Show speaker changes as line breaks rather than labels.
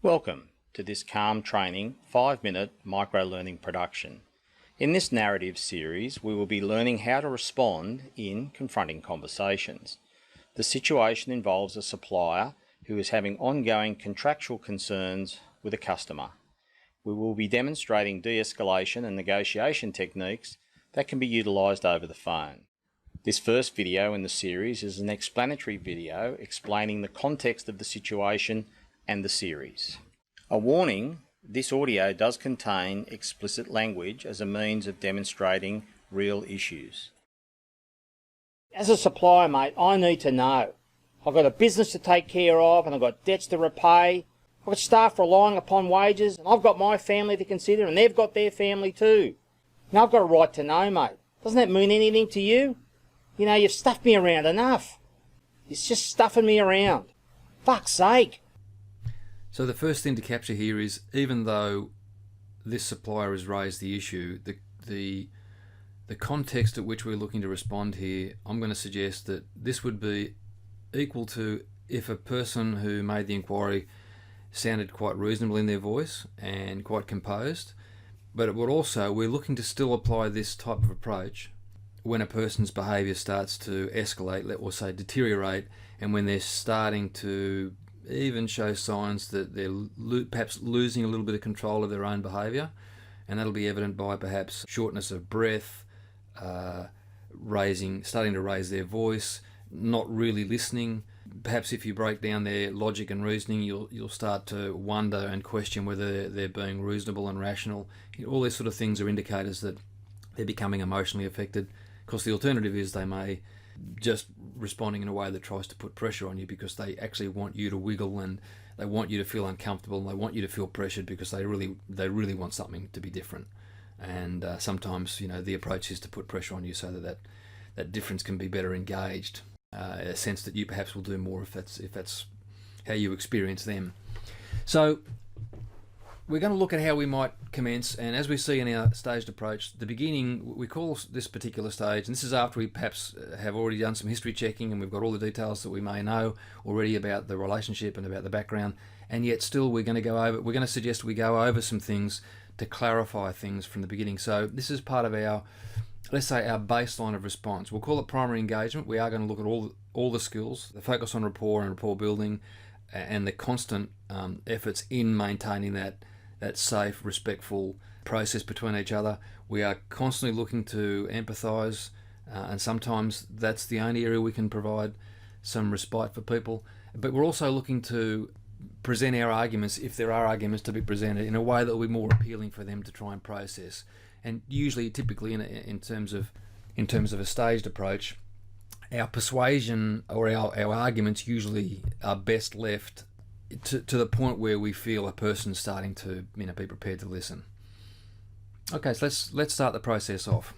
Welcome to this CARM Training 5-minute micro-learning production. In this narrative series, we will be learning how to respond in confronting conversations. The situation involves a supplier who is having ongoing contractual concerns with a customer. We will be demonstrating de-escalation and negotiation techniques that can be utilised over the phone. This first video in the series is an explanatory video explaining the context of the situation and the series. A warning: this audio does contain explicit language as a means of demonstrating real issues.
As a supplier, mate, I need to know. I've got a business to take care of and I've got debts to repay. I've got staff relying upon wages and I've got my family to consider and they've got their family too. Now I've got a right to know, mate. Doesn't that mean anything to you? You know, you've stuffed me around enough. It's just stuffing me around. Fuck's sake.
So the first thing to capture here is, even though this supplier has raised the issue, the context at which we're looking to respond here, I'm going to suggest that this would be equal to if a person who made the inquiry sounded quite reasonable in their voice and quite composed, but it would also, we're looking to still apply this type of approach when a person's behaviour starts to escalate, or say deteriorate, and when they're starting to even show signs that they're perhaps losing a little bit of control of their own behaviour, and that'll be evident by perhaps shortness of breath, starting to raise their voice, not really listening. Perhaps if you break down their logic and reasoning, you'll start to wonder and question whether they're being reasonable and rational. All these sort of things are indicators that they're becoming emotionally affected. Of course, the alternative is they may just responding in a way that tries to put pressure on you because they actually want you to wiggle and they want you to feel uncomfortable and they want you to feel pressured because they really want something to be different. And sometimes, you know, the approach is to put pressure on you so that difference can be better engaged, a sense that you perhaps will do more if that's how you experience them. So we're going to look at how we might commence, and as we see in our staged approach, the beginning, we call this particular stage, and this is after we perhaps have already done some history checking and we've got all the details that we may know already about the relationship and about the background, and yet still we're going to suggest we go over some things to clarify things from the beginning. So this is part of our, let's say, our baseline of response. We'll call it primary engagement. We are going to look at all the skills, the focus on rapport and rapport building, and the constant efforts in maintaining that safe, respectful process between each other. We are constantly looking to empathise, and sometimes that's the only area we can provide some respite for people. But we're also looking to present our arguments, if there are arguments to be presented, in a way that will be more appealing for them to try and process. And usually, typically, in terms of a staged approach, our persuasion or our arguments usually are best left to the point where we feel a person's starting to, be prepared to listen. Okay, so let's start the process off.